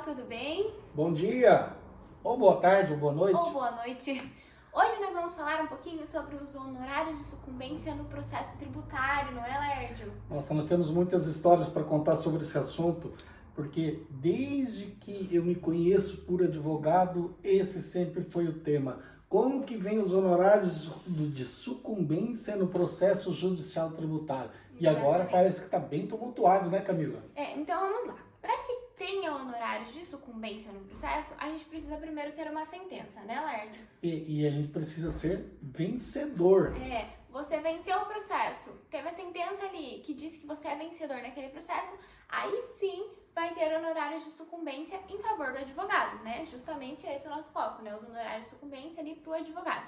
tudo bem? Bom dia, ou boa tarde, ou boa noite. Ou boa noite. Hoje nós vamos falar um pouquinho sobre os honorários de sucumbência no processo tributário, não é, Laércio? Nossa, nós temos muitas histórias para contar sobre esse assunto, porque desde que eu me conheço por advogado, esse sempre foi o tema. Como que vem os honorários de sucumbência no processo judicial tributário? E agora parece que está bem tumultuado, né, Camila? Então vamos lá. Para que tenha honorários de sucumbência no processo, a gente precisa primeiro ter uma sentença, né, Laércio? E a gente precisa ser vencedor. Você venceu o processo, teve a sentença ali que diz que você é vencedor naquele processo, aí sim vai ter honorários de sucumbência em favor do advogado, né? Justamente esse é o nosso foco, né? Os honorários de sucumbência ali pro advogado.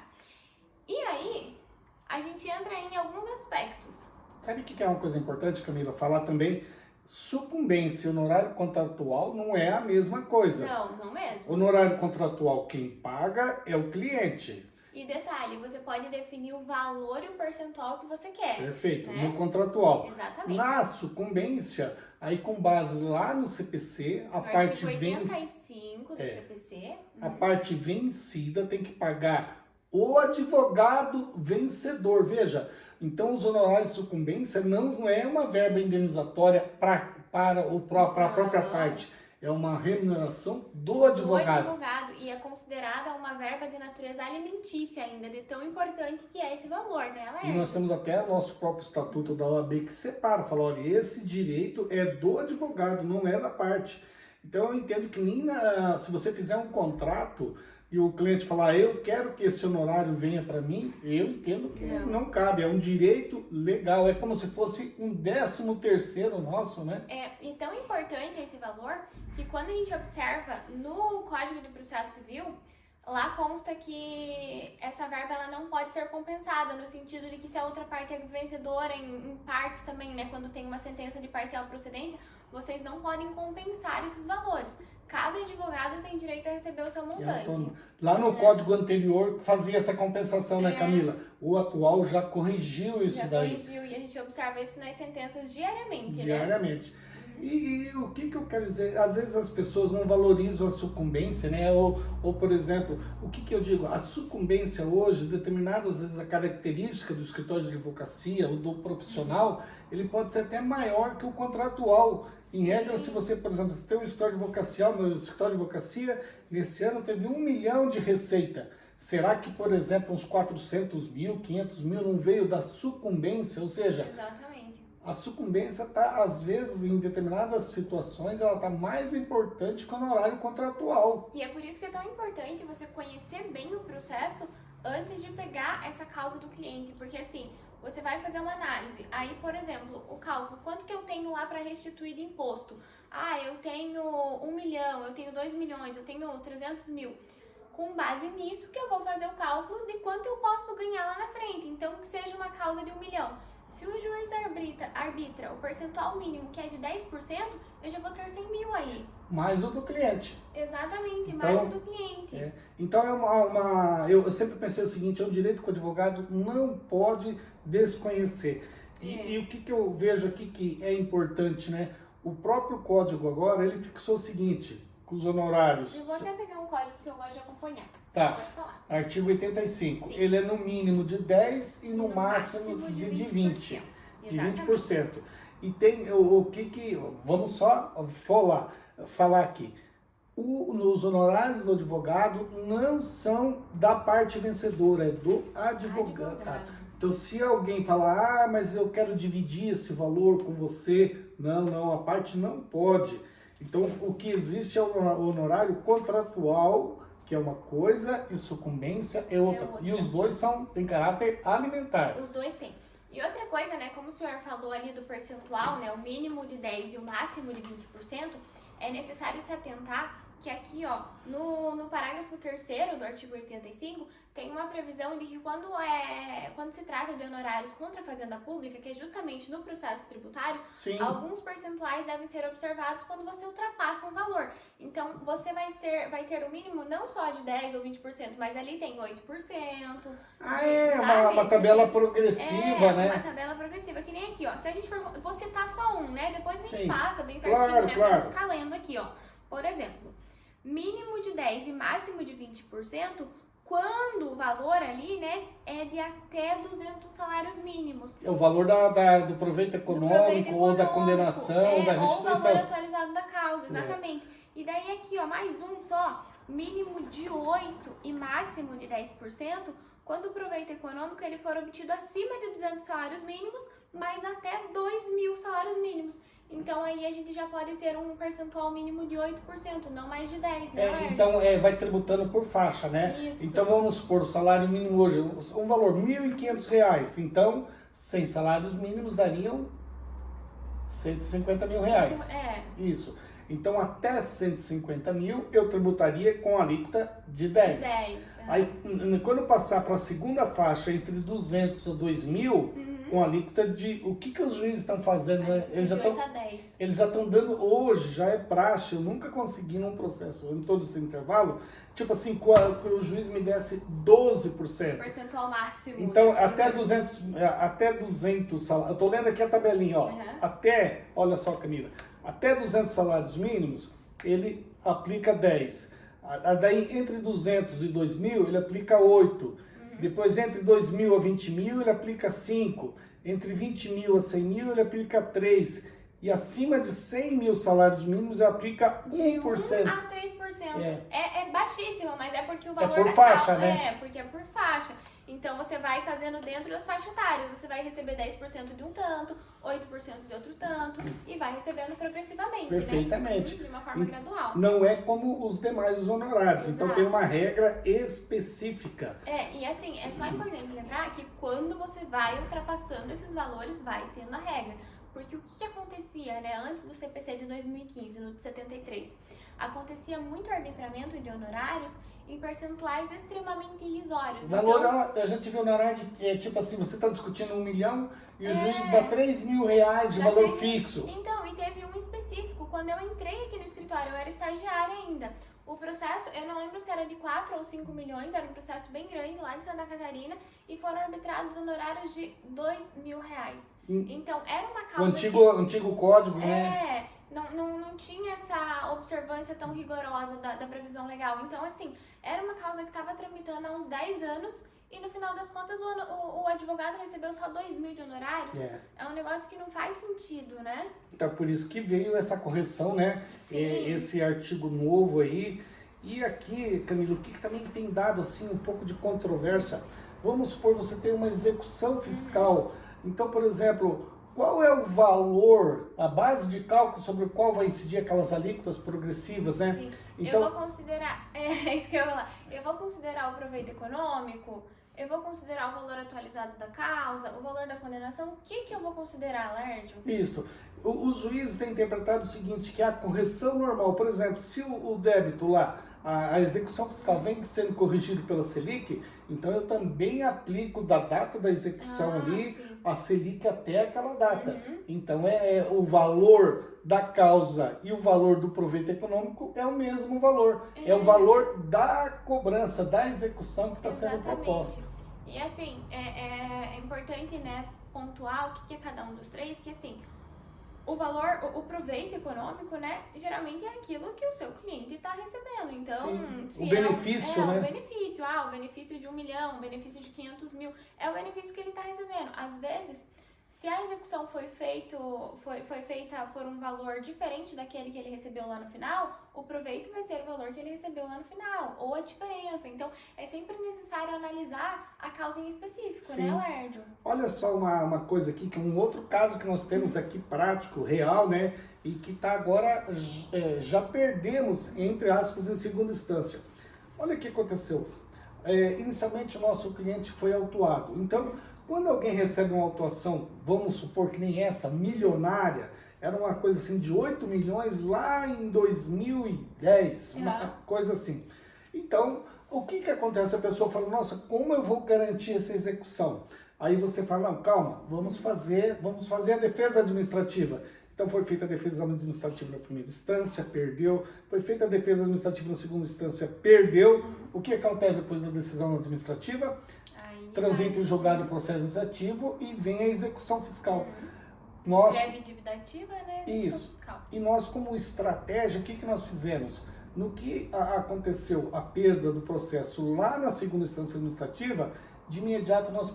E aí, a gente entra em alguns aspectos. Sabe o que é uma coisa importante, Camila? Falar também, sucumbência e honorário contratual não é a mesma coisa. Não mesmo. Honorário contratual, quem paga é o cliente. E detalhe, você pode definir o valor e o percentual que você quer. Perfeito, né? no contratual. Exatamente. Na sucumbência, aí com base lá no CPC, a parte artigo 85 do CPC. A parte vencida tem que pagar o advogado vencedor. Veja, então os honorários de sucumbência não é uma verba indenizatória para a própria parte. É uma remuneração do advogado. Do advogado, e é considerada uma verba de natureza alimentícia ainda, de tão importante que é esse valor, né, Alex? E nós temos até nosso próprio estatuto da OAB que separa, fala, olha, esse direito é do advogado, não é da parte. Então eu entendo que se você fizer um contrato e o cliente falar, eu quero que esse honorário venha para mim, eu entendo que não cabe, é um direito legal, é como se fosse um 13º nosso, né? E tão importante esse valor que quando a gente observa no Código de Processo Civil, lá consta que essa verba ela não pode ser compensada, no sentido de que se a outra parte é vencedora em partes também, né, quando tem uma sentença de parcial procedência, vocês não podem compensar esses valores. Cada advogado tem direito a receber o seu montante. Lá no código anterior fazia essa compensação, né, Camila? O atual já corrigiu isso daí. Já corrigiu, e a gente observa isso nas sentenças diariamente, Diariamente. Né? E o que eu quero dizer? Às vezes as pessoas não valorizam a sucumbência, né? Ou por exemplo, o que eu digo? A sucumbência hoje, determinadas vezes a característica do escritório de advocacia ou do profissional, ele pode ser até maior que o contratual. Em regra, se você, por exemplo, você tem um escritório advocacial, meu escritório de advocacia, nesse ano teve 1 milhão de receita. Será que, por exemplo, uns 400 mil, 500 mil não veio da sucumbência? Ou seja, a sucumbência está, às vezes, em determinadas situações, ela está mais importante que o honorário contratual. E é por isso que é tão importante você conhecer bem o processo antes de pegar essa causa do cliente, porque assim, você vai fazer uma análise, aí, por exemplo, o cálculo, quanto que eu tenho lá para restituir de imposto? Eu tenho 1 milhão, eu tenho 2 milhões, eu tenho 300 mil. Com base nisso que eu vou fazer o cálculo de quanto eu posso ganhar lá na frente, então que seja uma causa de 1 milhão. Se o juiz arbitra o percentual mínimo, que é de 10%, eu já vou ter 100 mil aí. Mais o do cliente. Exatamente, então, mais o do cliente. Então eu sempre pensei o seguinte, é um direito que o advogado não pode desconhecer. E o que eu vejo aqui que é importante, né? O próprio código agora, ele fixou o seguinte, com os honorários. Eu vou até pegar um código que eu gosto de acompanhar. Tá, artigo 85. Sim. Ele é no mínimo de 10 e no máximo de 20%. De 20%. E tem o que vamos só falar aqui. Os honorários do advogado não são da parte vencedora, é do advogado. Então, se alguém falar, mas eu quero dividir esse valor com você, não, a parte não pode. Então, o que existe é o honorário contratual, que é uma coisa, e sucumbência é outra. E os dois têm caráter alimentar. Os dois têm. E outra coisa, né, como o senhor falou ali do percentual, né, o mínimo de 10% e o máximo de 20%, é necessário se atentar que aqui, ó, no parágrafo 3º do artigo 85, tem uma previsão de que quando se trata de honorários contra a fazenda pública, que é justamente no processo tributário, alguns percentuais devem ser observados quando você ultrapassa um valor. Então, você vai ter o mínimo não só de 10% ou 20%, mas ali tem 8%. Uma tabela progressiva, né? Uma tabela progressiva, que nem aqui, ó. Se a gente for... Vou citar só um, né? Depois a gente passa bem certinho, claro, né? Pra não ficar lendo aqui, ó. Por exemplo, mínimo de 10% e máximo de 20%, quando o valor ali, né, é de até 200 salários mínimos. É o valor do proveito econômico, ou da condenação, da restituição. Ou o valor restituição. atualizado da causa, exatamente. E daí aqui, ó, mais um só, mínimo de 8% e máximo de 10%, quando o proveito econômico ele for obtido acima de 200 salários mínimos, mas até 2.000 salários mínimos. Então aí a gente já pode ter um percentual mínimo de 8%, não mais de 10%, né? Então vai tributando por faixa, né? Isso. Então vamos supor, o salário mínimo hoje, um valor R$ 1.500. Então, 100 salários mínimos dariam R$150 mil. Isso. Então, até 150 mil, eu tributaria com a alíquota de 10. De 10. Aí, quando passar para a segunda faixa, entre 200 e 2.000, com a alíquota de... O que os juízes estão fazendo? Né? Eles já estão dando... Hoje, já é praxe. Eu nunca consegui num processo, em todo esse intervalo, tipo assim, que o juiz me desse 12%. Percentual máximo. Então, até 200 salários. Eu estou lendo aqui a tabelinha, ó. Até, olha só, Camila, até 200 salários mínimos, ele aplica 10. Daí, entre 200 e 2.000, ele aplica 8. Depois, entre 2.000 a 20.000, ele aplica 5. Entre 20.000 a 100.000, ele aplica 3. E acima de 100.000 salários mínimos, ele aplica 1%. De 1 a 3%. É baixíssimo, mas é porque o valor por faixa, né? É, porque é por faixa. Então, você vai fazendo dentro das faixas etárias. Você vai receber 10% de um tanto, 8% de outro tanto, e vai recebendo progressivamente, Perfeitamente. Né? De uma forma gradual. Não é como os demais honorários. Exato. Então, tem uma regra específica. E assim, é só importante lembrar que quando você vai ultrapassando esses valores, vai tendo a regra. Porque o que acontecia, né, antes do CPC de 2015, no de 73, acontecia muito arbitramento de honorários em percentuais extremamente irrisórios. Valor, a gente vê honorário de, tipo assim, você está discutindo 1 milhão e o juiz dá R$3.000 de valor fixo. Então, e teve um específico, quando eu entrei aqui no escritório, eu era estagiária ainda. O processo, eu não lembro se era de 4 ou 5 milhões, era um processo bem grande lá de Santa Catarina, e foram arbitrados honorários de R$2.000. Então, era uma causa o antigo código, né? Não tinha essa observância tão rigorosa da previsão legal. Então, assim, era uma causa que estava tramitando há uns 10 anos e no final das contas o advogado recebeu só 2.000 de honorários. É um negócio que não faz sentido, né? Então, por isso que veio essa correção, né? Esse artigo novo aí. E aqui, Camila, o que também tem dado assim um pouco de controvérsia? Vamos supor, você tem uma execução fiscal. Então, por exemplo, qual é o valor, a base de cálculo sobre o qual vai incidir aquelas alíquotas progressivas, né? Sim. Então, eu vou considerar, isso que eu vou falar, eu vou considerar o proveito econômico, eu vou considerar o valor atualizado da causa, o valor da condenação, o que eu vou considerar, Lérdio? Isso. Os juízes têm interpretado o seguinte, que a correção normal, por exemplo, se o débito lá, a execução fiscal vem sendo corrigido pela Selic, então eu também aplico da data da execução ali, a Selic até aquela data. Então o valor da causa e o valor do proveito econômico é o mesmo valor. É o valor da cobrança, da execução que está sendo proposta. E assim, é importante, né, pontuar o que é cada um dos três, que assim, o valor, o proveito econômico, né, geralmente é aquilo que o seu cliente está recebendo. Então, se o benefício, né? O benefício, o benefício de 1 milhão, o benefício de 500 mil, é o benefício que ele está recebendo. Às vezes, se a execução foi feita por um valor diferente daquele que ele recebeu lá no final, o proveito vai ser o valor que ele recebeu lá no final, ou a diferença. Então, é sempre necessário analisar a causa em específico, né, Lérdio? Olha só uma coisa aqui, que é um outro caso que nós temos aqui prático, real, né? E que está agora, já perdemos, entre aspas, em segunda instância. Olha o que aconteceu. Inicialmente, o nosso cliente foi autuado. Então, quando alguém recebe uma autuação, vamos supor que nem essa, milionária, era uma coisa assim de 8 milhões lá em 2010, uma coisa assim. Então, o que acontece? A pessoa fala, nossa, como eu vou garantir essa execução? Aí você fala, não, calma, vamos fazer a defesa administrativa. Então foi feita a defesa administrativa na primeira instância, perdeu. Foi feita a defesa administrativa na segunda instância, perdeu. O que acontece depois da decisão administrativa? Transita em julgado o processo administrativo e vem a execução fiscal. nós... Escreve em dívida ativa, né? Isso. Fiscal. E nós, como estratégia, o que nós fizemos? No que aconteceu a perda do processo lá na segunda instância administrativa, de imediato nós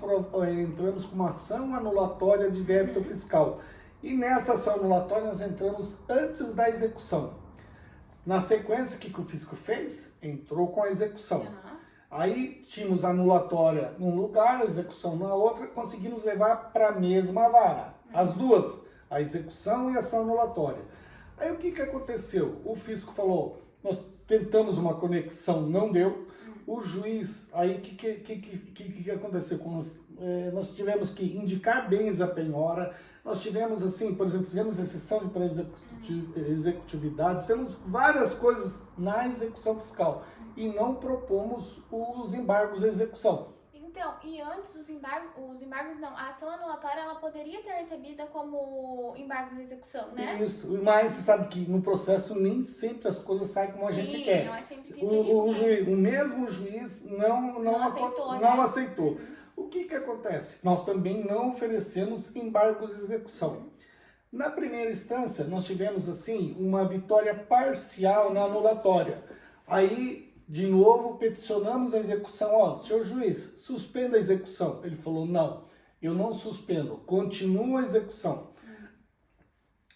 entramos com uma ação anulatória de débito fiscal. E nessa ação anulatória nós entramos antes da execução. Na sequência, o que o fisco fez? Entrou com a execução. Uhum. Aí tínhamos a anulatória num lugar, a execução na outra, conseguimos levar para a mesma vara. As duas, a execução e a ação anulatória. Aí o que aconteceu? O fisco falou, nós tentamos uma conexão, não deu. O juiz, aí o que aconteceu com nós? Nós tivemos que indicar bens à penhora, nós tivemos assim, por exemplo, fizemos exceção para executividade, fizemos várias coisas na execução fiscal e não propomos os embargos à execução. Então, e antes os embargos não, a ação anulatória ela poderia ser recebida como embargos de execução, né? Isso, mas você sabe que no processo nem sempre as coisas saem como a gente quer. Não é sempre que isso O mesmo juiz não aceitou. O que acontece? Nós também não oferecemos embargos de execução. Na primeira instância, nós tivemos assim uma vitória parcial na anulatória. Aí, de novo, peticionamos a execução. Ó, senhor juiz, suspenda a execução. Ele falou, não, eu não suspendo, continua a execução.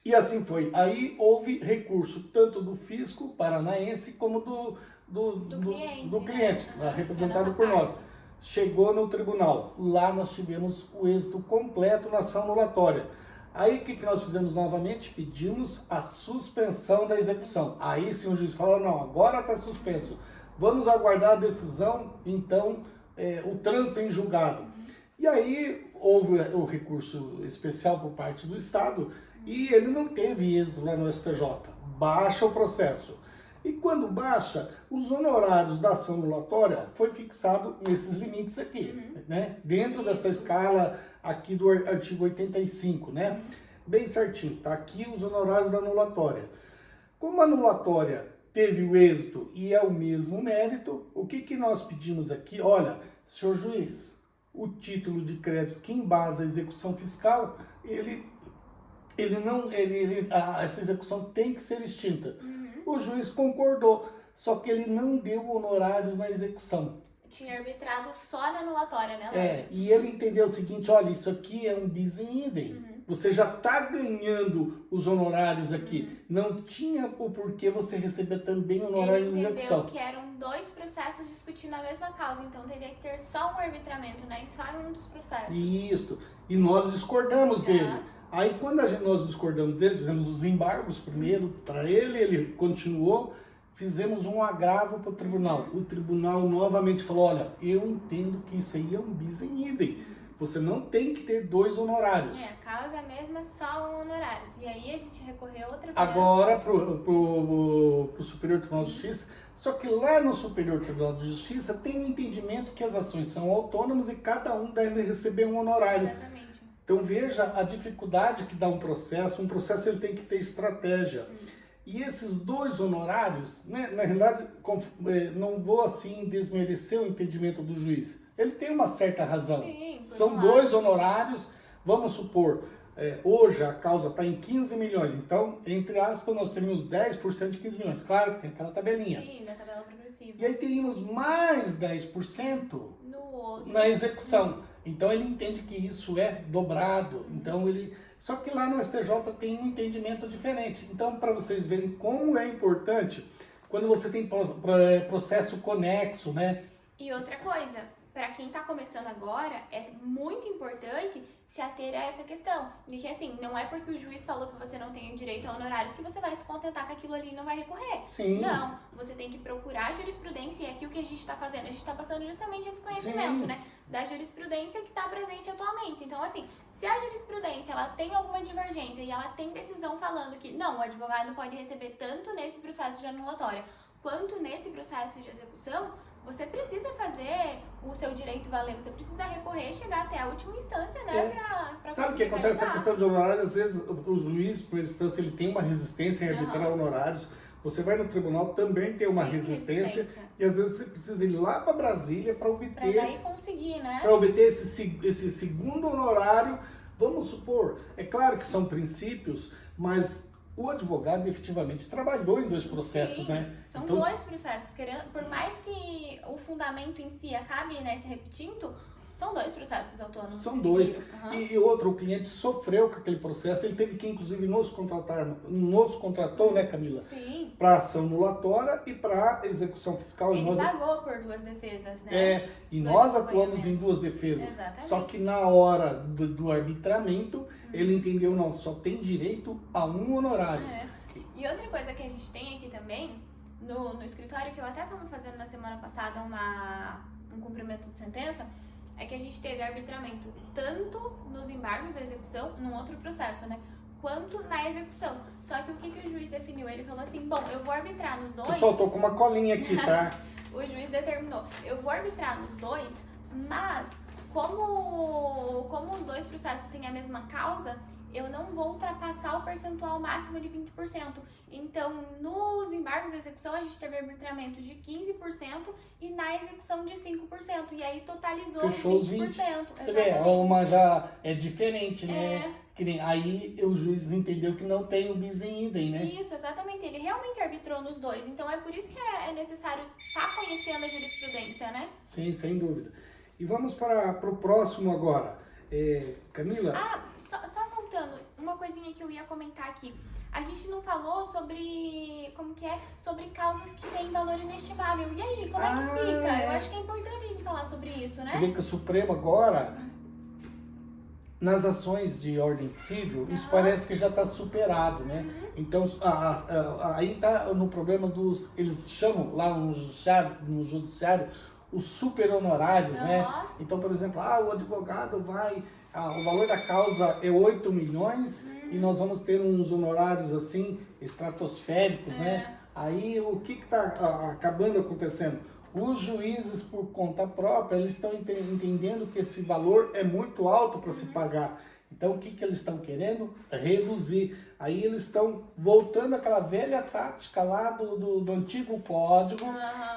E assim foi. Aí houve recurso tanto do fisco paranaense como do cliente, né, representado por nós. Chegou no tribunal. Lá nós tivemos o êxito completo na ação anulatória. Aí o que nós fizemos novamente? Pedimos a suspensão da execução. Aí sim o juiz falou, não, agora está suspenso. Vamos aguardar a decisão, então, o trânsito em julgado. E aí houve o recurso especial por parte do Estado e ele não teve êxito lá no STJ. Baixa o processo. E quando baixa, os honorários da ação anulatória foi fixado nesses limites aqui, né? Dentro dessa escala aqui do artigo 85, né? Bem certinho, tá aqui os honorários da anulatória. Como a anulatória teve o êxito e é o mesmo mérito, o que nós pedimos aqui? Olha, senhor juiz, o título de crédito que embasa a execução fiscal, essa execução tem que ser extinta. O juiz concordou, só que ele não deu honorários na execução. Tinha arbitrado só na anulatória, né? E ele entendeu o seguinte, olha, isso aqui é um bis in idem. Você já está ganhando os honorários aqui. Não tinha o porquê você receber também honorários de execução. Ele entendeu que eram dois processos discutindo a mesma causa, então teria que ter só um arbitramento, né? Só em um dos processos. Isso. E nós discordamos dele. Aí quando nós discordamos dele, fizemos os embargos primeiro para ele continuou, fizemos um agravo para o tribunal. O tribunal novamente falou, olha, eu entendo que isso aí é um bis in idem. Você não tem que ter dois honorários. A causa é a mesma, só um honorários. E aí a gente recorreu outra vez. Agora pro Superior Tribunal de Justiça, só que lá no Superior Tribunal de Justiça tem um entendimento que as ações são autônomas e cada um deve receber um honorário. Exatamente. Então veja a dificuldade que dá um processo ele tem que ter estratégia. E esses dois honorários, né, na realidade, não vou assim desmerecer o entendimento do juiz. Ele tem uma certa razão. Sim, são dois honorários, vamos supor, hoje a causa está em 15 milhões, então, entre aspas, nós teríamos 10% de 15 milhões. Claro que tem aquela tabelinha. Sim, da tabela progressiva. E aí teríamos mais 10% no outro, na execução. Então ele entende que isso é dobrado. Então só que lá no STJ tem um entendimento diferente. Então, para vocês verem como é importante quando você tem processo conexo, né? E outra coisa, para quem está começando agora, é muito importante se ater a essa questão. De que assim, não é porque o juiz falou que você não tem o direito a honorários que você vai se contentar com aquilo ali e não vai recorrer. Sim. Não, você tem que procurar a jurisprudência, e aqui o que a gente está fazendo, a gente está passando justamente esse conhecimento, né? Da jurisprudência que está presente atualmente. Então, assim, se a jurisprudência ela tem alguma divergência e ela tem decisão falando que não, o advogado pode receber tanto nesse processo de anulatória quanto nesse processo de execução, você precisa fazer o seu direito valer, você precisa recorrer e chegar até a última instância, né? Pra sabe o que acontece? A questão de honorários, às vezes o juiz, por instância, ele tem uma resistência em arbitrar honorários. Você vai no tribunal, também tem uma resistência. E às vezes você precisa ir lá para Brasília para obter. Para daí conseguir, né? Para obter esse segundo honorário Vamos supor, é claro que são princípios, mas o advogado efetivamente trabalhou em 2 processos, Sim, né? são Então, 2 processos. Por mais que o fundamento em si acabe, né, se repetindo, são 2 processos autônomos. são que 2. seguiram. Aham. E outro, o cliente sofreu com aquele processo, ele teve que inclusive nos contratou, né, Camila? Sim. Para ação anulatória e para execução fiscal. Ele pagou por 2 defesas, né? E 2 nós atuamos em acompanhamentos. 2 defesas. Exatamente. Só que na hora do arbitramento, ele entendeu, não, só tem direito a um honorário. É. E outra coisa que a gente tem aqui também, no escritório, que eu até estava fazendo na semana passada um cumprimento de sentença, é que a gente teve arbitramento tanto nos embargos da execução, num outro processo, né? Quanto na execução. Só que o que o juiz definiu? Ele falou assim, bom, eu vou arbitrar nos 2. Pessoal, tô com uma colinha aqui, tá? O juiz determinou, eu vou arbitrar nos 2, mas como os 2 processos têm a mesma causa, eu não vou ultrapassar o percentual máximo de 20%. Então, nos embargos da execução, a gente teve arbitramento de 15% e na execução de 5%. E aí totalizou Fechou os 20%. 20%. Você vê, uma já é diferente, né? É. Que nem, aí o juiz entendeu que não tem o bis in idem, né? Isso, exatamente. Ele realmente arbitrou nos 2. Então, é por isso que é necessário estar conhecendo a jurisprudência, né? Sim, sem dúvida. E vamos para o próximo agora. Camila? Só voltando, uma coisinha que eu ia comentar aqui. A gente não falou sobre, sobre causas que têm valor inestimável. E aí, como é que fica? Eu acho que é importante a gente falar sobre isso, né? Você vê que o Supremo agora, nas ações de ordem civil, isso parece que já está superado, né? Então, aí está no problema dos, eles chamam lá no judiciário os super honorários, né? Então, por exemplo, o advogado vai, o valor da causa é 8 milhões e nós vamos ter uns honorários assim, estratosféricos, né? Aí, o que está acabando acontecendo? Os juízes, por conta própria, eles estão entendendo que esse valor é muito alto para se pagar. Então, o que eles estão querendo? Reduzir. Aí eles estão voltando àquela velha tática lá do antigo código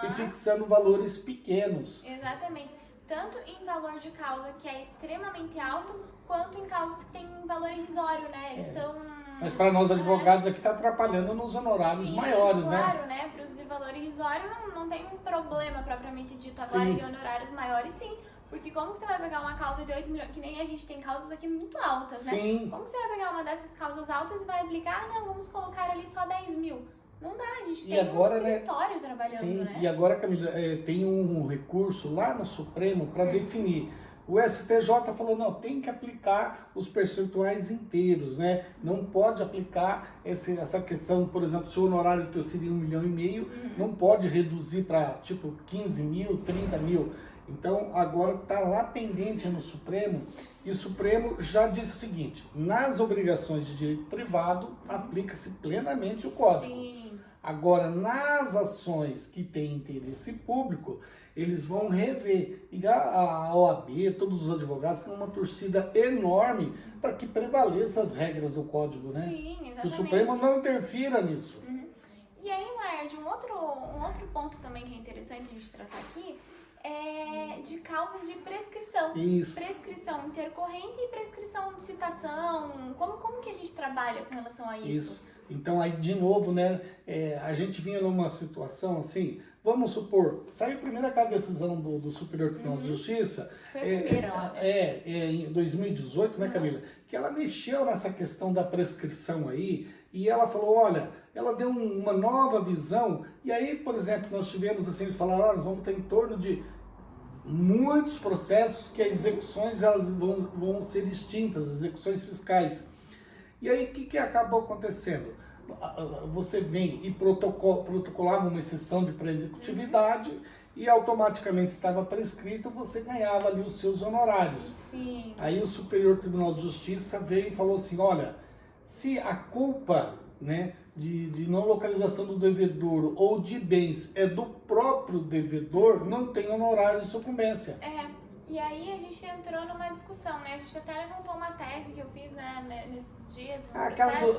e fixando valores pequenos. Exatamente. Tanto em valor de causa que é extremamente alto, quanto em causas que têm valor irrisório, né? Eles estão... Mas para nós advogados aqui está atrapalhando nos honorários maiores, claro, né? Para os de valor irrisório não tem um problema propriamente dito agora de honorários maiores, sim. Porque como que você vai pegar uma causa de 8 milhões, que nem a gente tem causas aqui muito altas, né? Sim. Como você vai pegar uma dessas causas altas e vai aplicar, não, vamos colocar ali só 10 mil. Não dá, a gente tem agora, um escritório trabalhando, né? E agora, Camila, tem um recurso lá no Supremo para definir. O STJ falou, não, tem que aplicar os percentuais inteiros, né? Não pode aplicar essa questão, por exemplo, se o honorário teu seria 1,5 milhão, não pode reduzir para, tipo, 15 mil, 30 mil. Então, agora está lá pendente no Supremo, e o Supremo já disse o seguinte, nas obrigações de direito privado, aplica-se plenamente o Código. Sim. Agora, nas ações que têm interesse público, eles vão rever. E a OAB, todos os advogados, têm uma torcida enorme para que prevaleçam as regras do Código, né? Sim, exatamente. Que o Supremo não interfira nisso. E aí, Laerd, um outro ponto também que é interessante a gente tratar aqui é de causas de prescrição. Isso. Prescrição intercorrente e prescrição de citação. Como que a gente trabalha com relação a isso? Isso. Então, aí, de novo, né, a gente vinha numa situação assim, vamos supor, saiu primeiro aquela decisão do Superior Tribunal de Justiça, Foi a primeira lá, né? em 2018, né, Camila, que ela mexeu nessa questão da prescrição aí, e ela falou, olha, ela deu uma nova visão, e aí, por exemplo, nós tivemos assim, eles falaram, olha, nós vamos ter em torno de muitos processos que as execuções elas vão ser extintas, as execuções fiscais. E aí, o que acabou acontecendo? Você vem e protocolava uma exceção de pré-executividade e automaticamente estava prescrito, você ganhava ali os seus honorários. Sim. Aí o Superior Tribunal de Justiça veio e falou assim, olha, se a culpa, né, de não localização do devedor ou de bens é do próprio devedor, não tem honorário de sucumbência. E aí a gente entrou numa discussão, né? A gente até levantou uma tese que eu fiz, né, nesses dias.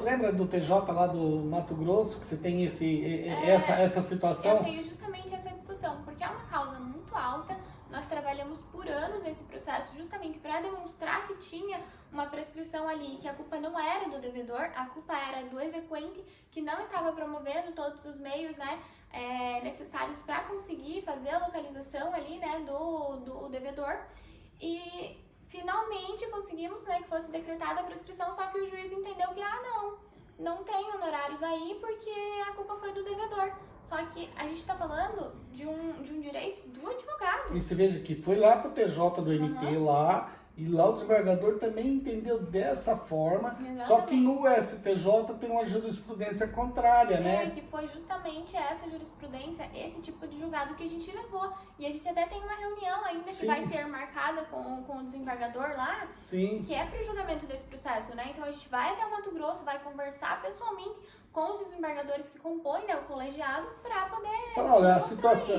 Lembra do TJ lá do Mato Grosso, que você tem essa situação? Eu tenho justamente essa discussão, porque é uma causa muito alta, nós trabalhamos por anos nesse processo justamente para demonstrar que tinha uma prescrição ali, que a culpa não era do devedor, a culpa era do exequente que não estava promovendo todos os meios, né, necessários para conseguir fazer a localização ali, né, do devedor. E finalmente conseguimos, né, que fosse decretada a prescrição, só que o juiz entendeu que, não tem honorários aí porque a culpa foi do devedor. Só que a gente está falando de um direito do advogado. E você veja que foi lá pro TJ do MT lá, e lá o desembargador também entendeu dessa forma, só que no STJ tem uma jurisprudência contrária, né? Que foi justamente essa jurisprudência, esse tipo de julgado que a gente levou. E a gente até tem uma reunião ainda que vai ser marcada com o desembargador lá, que é para o julgamento desse processo, né? Então a gente vai até o Mato Grosso, vai conversar pessoalmente com os desembargadores que compõem, né, o colegiado, para poder... Fala, olha, a situação,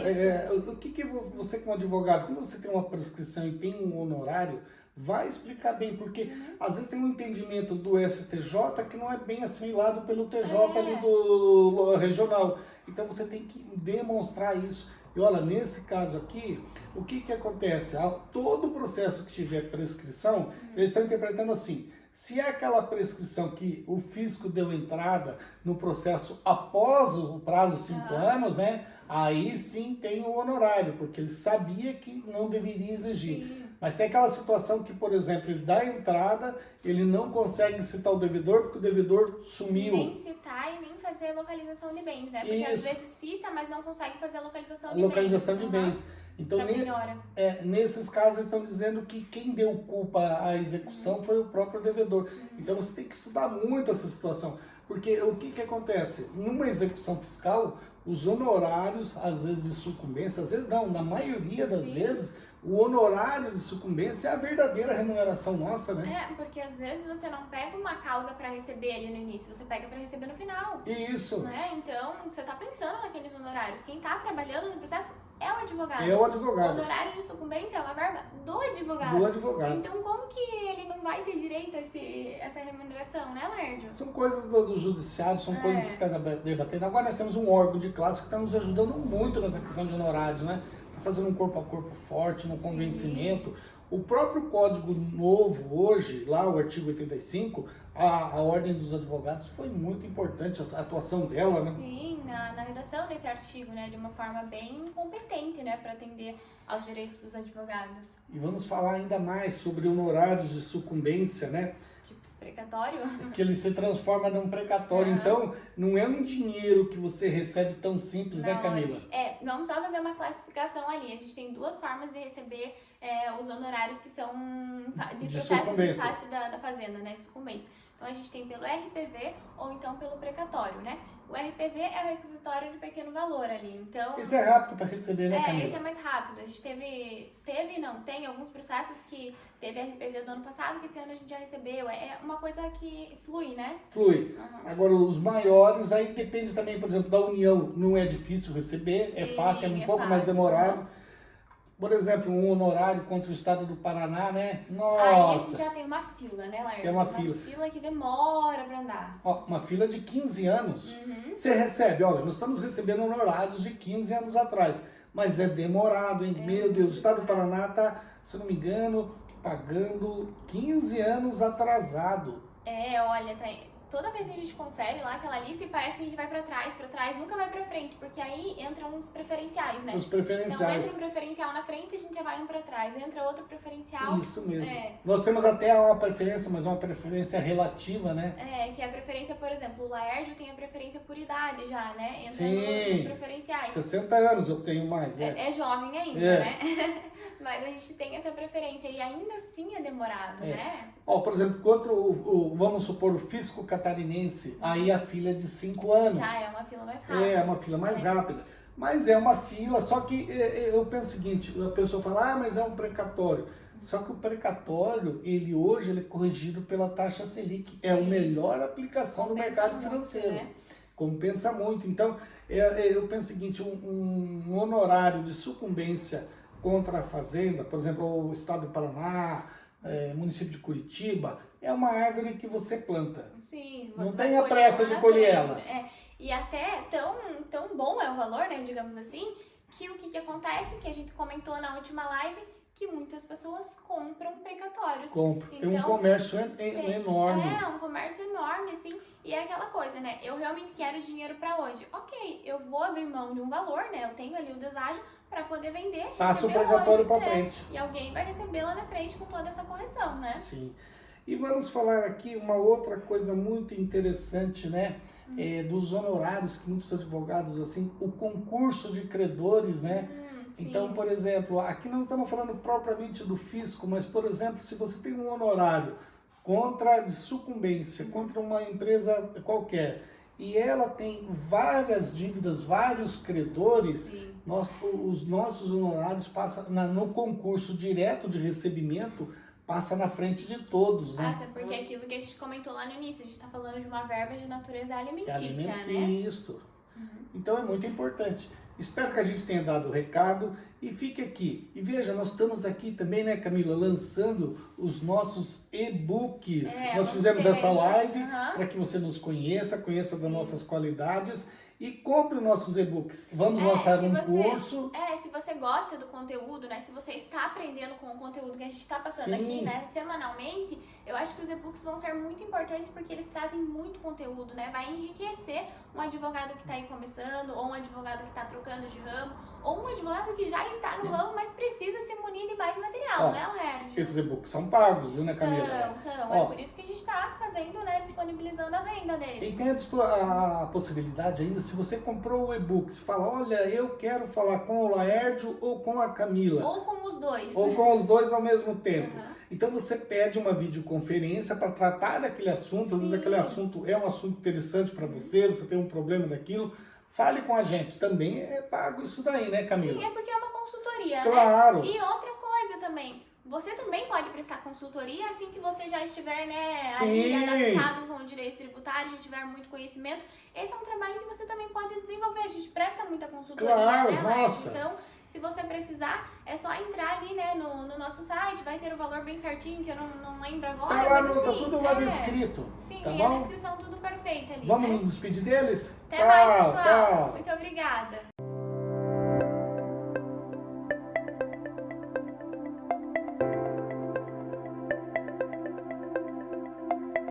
o que você como advogado, quando você tem uma prescrição e tem um honorário, vai explicar bem, porque às vezes tem um entendimento do STJ que não é bem assimilado pelo TJ ali do regional. Então você tem que demonstrar isso. E olha, nesse caso aqui, o que acontece? Todo processo que tiver prescrição, eles estão interpretando assim: se é aquela prescrição que o fisco deu entrada no processo após o prazo de 5 anos, né? Aí sim tem o honorário, porque ele sabia que não deveria exigir. Mas tem aquela situação que, por exemplo, ele dá a entrada, ele não consegue citar o devedor porque o devedor sumiu. Nem citar e nem fazer localização de bens, né? Porque às vezes cita, mas não consegue fazer a localização de bens. Então, nesses casos, eles estão dizendo que quem deu culpa à execução foi o próprio devedor. Então, você tem que estudar muito essa situação. Porque o que acontece? Numa execução fiscal, os honorários, às vezes de sucumbência, às vezes não, na maioria das vezes, o honorário de sucumbência é a verdadeira remuneração nossa, né? Porque às vezes você não pega uma causa para receber ali no início, você pega para receber no final. Isso. Né? Então, você está pensando naqueles honorários. Quem está trabalhando no processo é o advogado. É o advogado. O honorário de sucumbência é uma verba do advogado. Do advogado. Então, como que ele não vai ter direito a essa remuneração, né, Lérdio? São coisas do judiciário, são coisas que está debatendo. Agora nós temos um órgão de classe que está nos ajudando muito nessa questão de honorários, né? Fazendo um corpo a corpo forte, no convencimento. O próprio Código Novo hoje, lá o artigo 85, a Ordem dos Advogados foi muito importante, a atuação dela, né? Sim, na redação desse artigo, né, de uma forma bem competente, né, para atender aos direitos dos advogados. E vamos falar ainda mais sobre honorários de sucumbência, né? Tipo precatório? Que ele se transforma num precatório. Então, não é um dinheiro que você recebe tão simples, né, Camila? Vamos só fazer uma classificação ali. A gente tem duas formas de receber os honorários que são de processo de face da fazenda, né, de sucumbência. Então, a gente tem pelo RPV ou então pelo precatório, né? O RPV é o requisitório de pequeno valor ali, então... Esse é rápido para receber, né, Camila? Esse é mais rápido. A gente tem alguns processos que teve RPV do ano passado, que esse ano a gente já recebeu. É uma coisa que flui, né? Flui. Agora, os maiores, aí depende também, por exemplo, da União. Não é difícil receber, é fácil, é um pouco mais demorado. Por exemplo, um honorário contra o estado do Paraná, né? Nossa! Aí a gente já tem uma fila, né, Laércio? Tem uma fila. Fila que demora pra andar. Uma fila de 15 anos. Você recebe, olha, nós estamos recebendo honorários de 15 anos atrás. Mas é demorado, hein? Meu Deus, o estado do Paraná está, se não me engano, pagando 15 anos atrasado. Olha, toda vez que a gente confere lá aquela lista e parece que a gente vai pra trás, nunca vai pra frente, porque aí entram os preferenciais, né? Os preferenciais. Então entra um preferencial na frente e a gente já vai um pra trás, entra outro preferencial. Isso mesmo. Nós temos até uma preferência, mas uma preferência relativa, né? Que é a preferência, por exemplo, o Laércio tem a preferência por idade já, né? Entra nos preferenciais. 60 anos eu tenho mais. É jovem ainda, né? Mas a gente tem essa preferência e ainda assim é demorado, né? Por exemplo, vamos supor, o fisco catarinense, aí a fila é de 5 anos. Já é uma fila mais rápida. É uma fila mais rápida. Mas é uma fila, só que eu penso o seguinte, a pessoa fala, mas é um precatório. Só que o precatório, hoje ele é corrigido pela taxa Selic. É a melhor aplicação do mercado financeiro. Né? Compensa muito. Então, eu penso o seguinte, um honorário de sucumbência contra a fazenda, por exemplo, o estado do Paraná, município de Curitiba, é uma árvore que você planta. Sim, você não tem a pressa de colher ela. E até tão bom é o valor, né, digamos assim, que o que acontece, que a gente comentou na última live, que muitas pessoas compram precatórios. Compro. Tem um Então, comércio enorme. É, um comércio enorme, assim, e é aquela coisa, né? Eu realmente quero dinheiro pra hoje. Ok, eu vou abrir mão de um valor, né? Eu tenho ali o deságio pra poder vender, Passa o receber precatório hoje, pra né? frente. E alguém vai receber lá na frente com toda essa correção, né? Sim. E vamos falar aqui uma outra coisa muito interessante, né? Dos honorários que muitos advogados, assim, o concurso de credores, né? Sim. Então, por exemplo, aqui não estamos falando propriamente do fisco, mas, por exemplo, se você tem um honorário de sucumbência contra uma empresa qualquer e ela tem várias dívidas, vários credores, os nossos honorários passam no concurso direto de recebimento, passa na frente de todos, né? Passa, porque é aquilo que a gente comentou lá no início, a gente está falando de uma verba de natureza alimentícia, né? Isso. Então é muito importante. Espero que a gente tenha dado o recado e fique aqui. E veja, nós estamos aqui também, né, Camila, lançando os nossos e-books. Nós fizemos essa live para que você nos conheça das nossas qualidades e compre os nossos e-books. Vamos lançar um curso. Se você gosta do conteúdo, né, se você está aprendendo com o conteúdo que a gente está passando Sim. aqui, né, semanalmente, eu acho que os e-books vão ser muito importantes porque eles trazem muito conteúdo, né, vai enriquecer um advogado que está aí começando, ou um advogado que está trocando de ramo, ou um advogado que já está no ramo, mas precisa se munir de mais material, né, Alherge? Esses e-books são pagos, viu, né, Camila? São. É por isso que a gente está fazendo, né, disponibilizando a venda deles. E tem a possibilidade ainda, se você comprou o e-book, você fala, olha, eu quero falar com o Laércio ou com a Camila. Ou com os dois. Ou com os dois ao mesmo tempo. Então você pede uma videoconferência para tratar daquele assunto, às vezes aquele assunto é um assunto interessante para você tem um problema daquilo, fale com a gente. Também é pago isso daí, né, Camila? Sim, é porque é uma consultoria, claro. né? E outra coisa também, você também pode prestar consultoria assim que você já estiver, né, ali adaptado com o direito tributário, já tiver muito conhecimento. Esse é um trabalho que você também pode desenvolver. A gente presta muita consultoria, né, nossa. Então, se você precisar, é só entrar ali, né, no nosso site, vai ter o valor bem certinho, que eu não lembro agora. Tá lá, mas, assim, tá tudo lá descrito. Sim, tá tem bom? a descrição tudo perfeita ali. Vamos né? nos despedir deles? Até mais, pessoal. Tchau. Muito obrigada.